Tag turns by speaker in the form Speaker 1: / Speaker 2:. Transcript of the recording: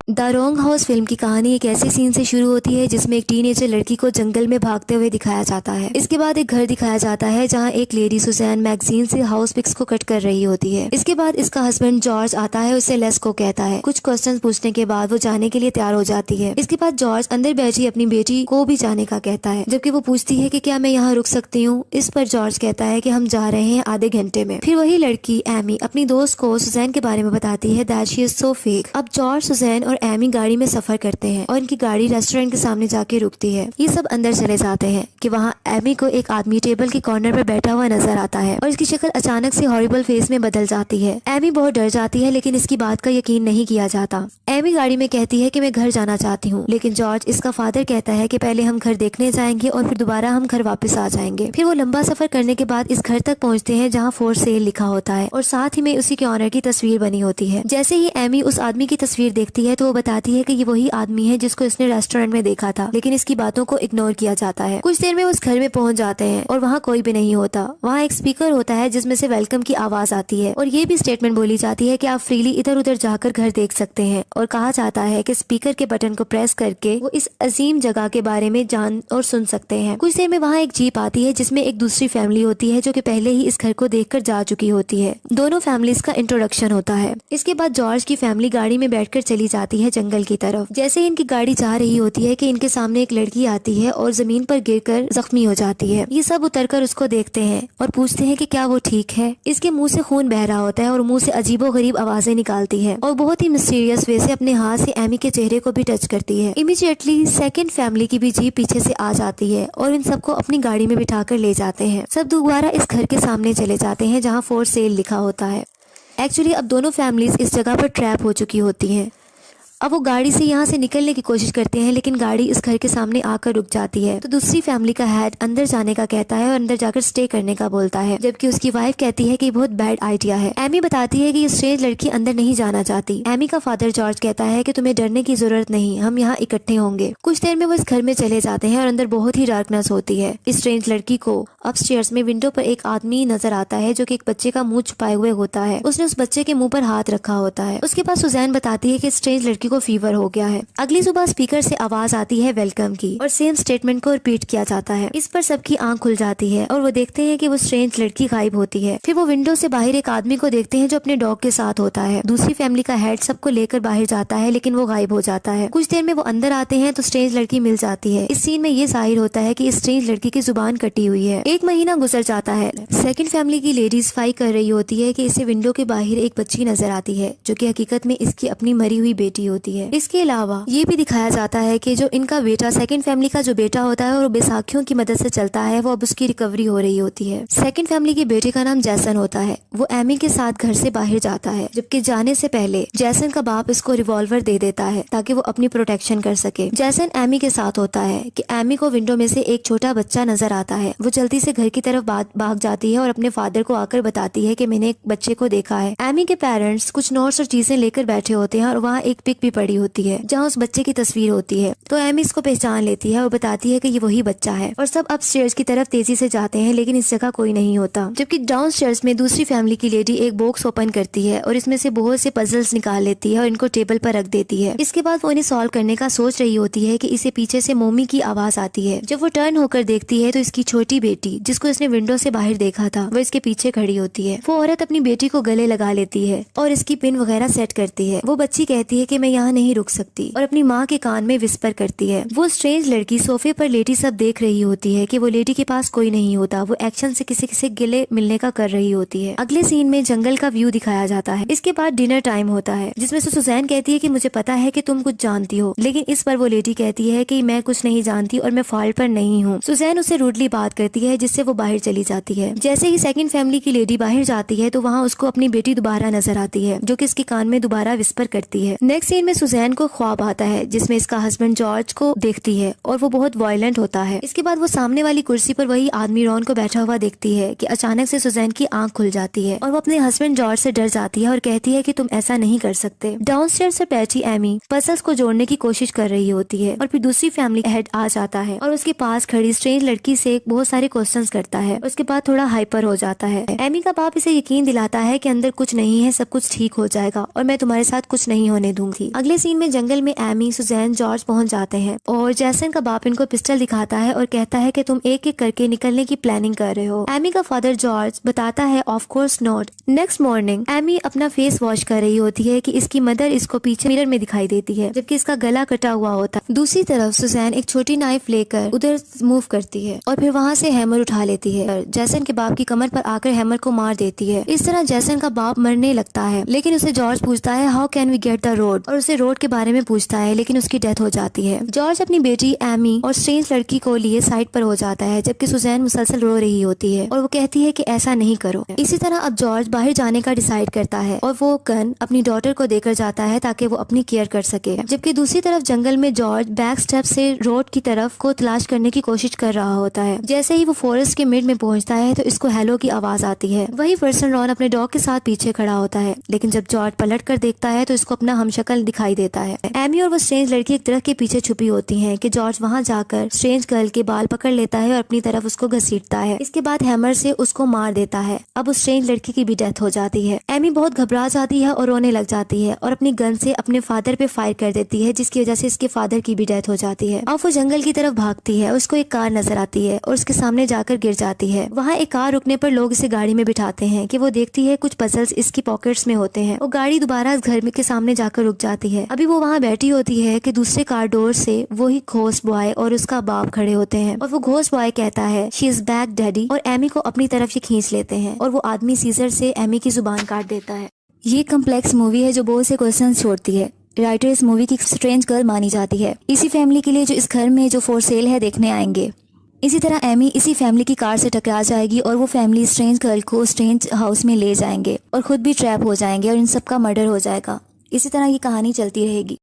Speaker 1: The wrong house film की कहानी एक ऐसे सीन से शुरू होती है जिसमें एक टीनेजर लड़की को जंगल में भागते हुए दिखाया जाता है। इसके बाद एक घर दिखाया जाता है जहां एक लेडी सुजैन मैगजीन से हाउस पिक्स को कट कर रही होती है। इसके बाद इसका हस्बैंड जॉर्ज आता है, उसे लेस को कहता है। कुछ क्वेश्चन पूछने के बाद वो जाने के लिए तैयार हो जाती है। इसके बाद जॉर्ज अंदर बैठी अपनी बेटी को भी जाने का कहता है, जबकि वो पूछती है कि क्या मैं यहाँ रुक सकती हूँ। इस पर जॉर्ज कहता है कि हम जा रहे हैं आधे घंटे में। फिर वही लड़की एमी अपनी दोस्त को सुजैन के बारे में बताती है that she is so fake. अब जॉर्ज, सुजैन और एमी गाड़ी में सफर करते हैं और इनकी गाड़ी रेस्टोरेंट के सामने जाके रुकती है। ये सब अंदर चले जाते हैं कि वहाँ एमी को एक आदमी टेबल के कॉर्नर पर बैठा हुआ नजर आता है और इसकी शक्ल अचानक से हॉरिबल फेस में बदल जाती है। एमी बहुत डर जाती है लेकिन इसकी बात का यकीन नहीं किया जाता। एमी गाड़ी में कहती है कि मैं घर जाना चाहती हूँ, लेकिन जॉर्ज, इसका फादर, कहता है कि पहले हम घर देखने जाएंगे और फिर दोबारा हम घर वापस आ जाएंगे। फिर वो लंबा सफर करने के बाद इस घर तक पहुँचते हैं जहाँ फॉर सेल लिखा होता है और साथ ही में उसी के ऑनर की तस्वीर बनी होती है। जैसे ही एमी उस आदमी की तस्वीर देखती है तो वो बताती है कि ये वही आदमी है जिसको इसने रेस्टोरेंट में देखा था, लेकिन इसकी बातों को इग्नोर किया जाता है। कुछ देर में उस घर में पहुंच जाते हैं और वहाँ कोई भी नहीं होता। वहाँ एक स्पीकर होता है जिसमें से वेलकम की आवाज आती है और ये भी स्टेटमेंट बोली जाती है कि आप फ्रीली इधर उधर जाकर घर देख सकते हैं और कहा जाता है कि स्पीकर के बटन को प्रेस करके वो इस अजीम जगह के बारे में जान और सुन सकते हैं। कुछ देर में वहाँ एक जीप आती है जिसमें एक दूसरी फैमिली होती है जो कि पहले ही इस घर को देखकर जा चुकी होती है। दोनों फैमिलीज का इंट्रोडक्शन होता है। इसके बाद जॉर्ज की फैमिली गाड़ी में बैठकर चली जाती है जंगल की तरफ। जैसे ही इनकी गाड़ी जा रही होती है कि इनके सामने एक लड़की आती है और जमीन पर गिरकर जख्मी हो जाती है। ये सब उतरकर उसको देखते हैं और पूछते हैं कि क्या वो ठीक है। इसके मुंह से खून बह रहा होता है और मुंह से अजीबोगरीब आवाजें निकालती है और बहुत ही मिस्टीरियस वे से अपने हाथ से एमी के चेहरे को भी टच करती है। इमीडिएटली सेकंड फैमिली की भी जीप पीछे से आ जाती है और इन सबको अपनी गाड़ी में बिठाकर ले जाते हैं। सब दोबारा इस घर के सामने चले जाते हैं जहाँ फॉर सेल लिखा होता है। एक्चुअली अब दोनों फैमिलीज इस जगह पर ट्रैप हो चुकी होती हैं। अब वो गाड़ी से यहाँ से निकलने की कोशिश करते हैं लेकिन गाड़ी इस घर के सामने आकर रुक जाती है। तो दूसरी फैमिली का हेड अंदर जाने का कहता है और अंदर जाकर स्टे करने का बोलता है, जबकि उसकी वाइफ कहती है कि बहुत बैड आइडिया है। एमी बताती है कि ये स्ट्रेंज लड़की अंदर नहीं जाना चाहती। एमी का फादर जॉर्ज कहता है कि तुम्हें डरने की जरूरत नहीं, हम यहाँ इकट्ठे होंगे। कुछ देर में वो इस घर में चले जाते हैं और अंदर बहुत ही डार्कनेस होती है। इस स्ट्रेंज लड़की को अपस्टेयर्स में विंडो पर एक आदमी नजर आता है जो कि एक बच्चे का मुंह छुपाए हुए होता है। उसने उस बच्चे के मुंह पर हाथ रखा होता है। उसके पास सुजैन बताती है कि स्ट्रेंज लड़की को फीवर हो गया है। अगली सुबह स्पीकर से आवाज आती है वेलकम की और सेम स्टेटमेंट को रिपीट किया जाता है। इस पर सबकी आंख खुल जाती है और वो देखते हैं कि वो स्ट्रेंज लड़की गायब होती है। फिर वो विंडो से बाहर एक आदमी को देखते हैं जो अपने डॉग के साथ होता है। दूसरी फैमिली का हेड सबको लेकर बाहर जाता है लेकिन वो गायब हो जाता है। कुछ देर में वो अंदर आते हैं तो स्ट्रेंज लड़की मिल जाती है। इस सीन में ये जाहिर होता है कि इस स्ट्रेंज लड़की की जुबान कटी हुई है। एक महीना गुजर जाता है। सेकंड फैमिली की लेडीज फाइट कर रही होती है कि इसे विंडो के बाहर एक बच्ची नजर आती है जो कि हकीकत में इसकी अपनी मरी हुई बेटी होती है। इसके अलावा ये भी दिखाया जाता है कि जो इनका बेटा, सेकंड फैमिली का जो बेटा होता है और बैसाखियों की मदद से चलता है, वो अब उसकी रिकवरी हो रही होती है। सेकंड फैमिली के बेटे का नाम जैसन होता है। वो एमी के साथ घर से बाहर जाता है, जबकि जाने से पहले जैसन का बाप इसको रिवॉल्वर दे देता है ताकि वो अपनी प्रोटेक्शन कर सके। जैसन एमी के साथ होता है कि एमी को विंडो में से एक छोटा बच्चा नजर आता है। वो जल्दी से घर की तरफ भाग जाती है और अपने फादर को आकर बताती है कि मैंने एक बच्चे को देखा है। एमी के पेरेंट्स कुछ नोट्स और चीजें लेकर बैठे होते हैं और वहाँ एक पिक भी पड़ी होती है जहाँ उस बच्चे की तस्वीर होती है। तो एमी इसको पहचान लेती है और बताती है कि ये वही बच्चा है और सब अपस्टेयर्स की तरफ तेजी से जाते हैं लेकिन इस जगह कोई नहीं होता। जबकि डाउनस्टेयर्स में दूसरी फैमिली की लेडी एक बॉक्स ओपन करती है और इसमें से बहुत से पजल्स निकाल लेती है और इनको टेबल पर रख देती है। इसके बाद वो इन्हें सॉल्व करने का सोच रही होती है कि इसे पीछे से मोमी की आवाज आती है। जब वो टर्न होकर देखती है तो इसकी छोटी बेटी, जिसको इसने विंडो से बाहर देखा था, वो इसके पीछे खड़ी होती है। वो औरत अपनी बेटी को गले लगा लेती है और इसकी पिन वगैरह सेट करती है। वो बच्ची कहती है कि मैं यहाँ नहीं रुक सकती और अपनी माँ के कान में विस्पर करती है। वो स्ट्रेंज लड़की सोफे पर लेटी सब देख रही होती है कि वो लेडी के पास कोई नहीं होता। वो एक्शन से किसी किसी गिले मिलने का कर रही होती है। अगले सीन में जंगल का व्यू दिखाया जाता है। इसके बाद डिनर टाइम होता है जिसमें से सुजैन कहती है कि मुझे पता है कि तुम कुछ जानती हो, लेकिन इस पर वो लेडी कहती है कि मैं कुछ नहीं जानती और मैं फॉल्ट पर नहीं हूँ। सुजैन उससे रूडली बात करती है जिससे वो बाहर चली जाती है। जैसे ही सेकंड फैमिली की लेडी बाहर जाती है तो वहाँ उसको अपनी बेटी दोबारा नजर आती है जो कि इसके कान में दोबारा विस्पर करती है। नेक्स्ट सीन में सुजैन को ख्वाब आता है जिसमें इसका हस्बैंड जॉर्ज को देखती है और वो बहुत वायलेंट होता है। इसके बाद वो सामने वाली कुर्सी पर वही आदमी रॉन को बैठा हुआ देखती है कि अचानक से सुजैन की आंख खुल जाती है और वो अपने हस्बैंड जॉर्ज से डर जाती है और कहती है कि तुम ऐसा नहीं कर सकते। डाउनस्टेयर्स से बैठी एमी पजल्स को जोड़ने की कोशिश कर रही होती है और फिर दूसरी फैमिली हेड आ जाता है और उसके पास खड़ी स्ट्रेंज लड़की से बहुत सारे क्वेश्चंस करता है। उसके बाद थोड़ा हाइपर हो जाता है। एमी का बाप इसे यकीन दिलाता है कि अंदर कुछ नहीं है, सब कुछ ठीक हो जाएगा और मैं तुम्हारे साथ कुछ नहीं होने दूंगी। अगले सीन में जंगल में एमी, सुजैन, जॉर्ज पहुंच जाते हैं और जैसन का बाप इनको पिस्टल दिखाता है और कहता है कि तुम एक एक करके निकलने की प्लानिंग कर रहे हो। एमी का फादर जॉर्ज बताता है of course not. Next morning Amy अपना फेस वॉश कर रही होती है कि इसकी मदर इसको पीछे मिरर में दिखाई देती है जबकि इसका गला कटा हुआ होता है। दूसरी तरफ सुजैन एक छोटी नाइफ लेकर उधर मूव करती है और फिर वहाँ से हैमर उठा लेती है। जैसन के बाप की कमर पर आकर हैमर को मार देती है। इस तरह जैसन का बाप मरने लगता है, लेकिन उसे जॉर्ज पूछता है how can we get the road, और उसे रोड के बारे में पूछता है, लेकिन उसकी डेथ हो जाती है। जॉर्ज अपनी बेटी एमी और स्ट्रेंज लड़की को लिए साइड पर हो जाता है जबकि सुजैन मुसलसल रो रही होती है और वो कहती है कि ऐसा नहीं करो। इसी तरह अब जॉर्ज बाहर जाने का डिसाइड करता है और वो गन अपनी डॉटर को देकर जाता है ताकि वो अपनी केयर कर सके। जबकि दूसरी तरफ जंगल में जॉर्ज बैक स्टेप से रोड की तरफ को तलाश करने की कोशिश कर रहा होता है। जैसे ही वो फॉरेस्ट के मिड में पहुंचता है तो इसको हेलो की आवाज आती है। वही पर्सन रॉन अपने डॉग के साथ पीछे खड़ा होता है, लेकिन जब जॉर्ज पलट कर देखता है तो इसको अपना हमशक्ल दिखाई देता है। एमी और वो स्ट्रेंज लड़की एक दरख्त के पीछे छुपी होती हैं कि जॉर्ज वहां जाकर स्ट्रेंज गर्ल के बाल पकड़ लेता है और अपनी तरफ उसको घसीटता है। इसके बाद हैमर से उसको मार देता है। अब उस स्ट्रेंज लड़की की भी डेथ हो जाती है। एमी बहुत घबरा जाती है और रोने लग जाती है और अपनी गन से अपने फादर पे फायर कर देती है, जिसकी वजह से इसके फादर की भी डेथ हो जाती है। अब वो जंगल की तरफ भागती है, उसको एक कार नजर आती है और उसके सामने जाकर गिर जाती है। वहाँ एक कार रुकने पर लोग इसे गाड़ी में बिठाते हैं कि वो देखती है कुछ पजल्स इसकी पॉकेट्स में होते हैं। वो गाड़ी दोबारा घर में के सामने जाकर रुक जाती है। अभी वो वहाँ बैठी होती है कि दूसरे कार डोर से वही घोस्ट बॉय और उसका बाप खड़े होते हैं और वो घोस्ट बॉय कहता है शी इज बैक डैडी, और एमी को अपनी तरफ ये खींच लेते हैं और वो आदमी सीजर से एमी की जुबान काट देता है। ये कम्प्लेक्स मूवी है जो बहुत से क्वेश्चंस छोड़ती है। राइटर इस मूवी की स्ट्रेंज गर्ल मानी जाती है। इसी फैमिली के लिए जो इस घर में जो फॉर सेल है देखने आएंगे। इसी तरह एमी इसी फैमिली की कार से टकरा जाएगी और वो फैमिली स्ट्रेंज गर्ल को स्ट्रेंज हाउस में ले जाएंगे और खुद भी ट्रैप हो जाएंगे और इन सब का मर्डर हो जाएगा। इसी तरह ये कहानी चलती रहेगी।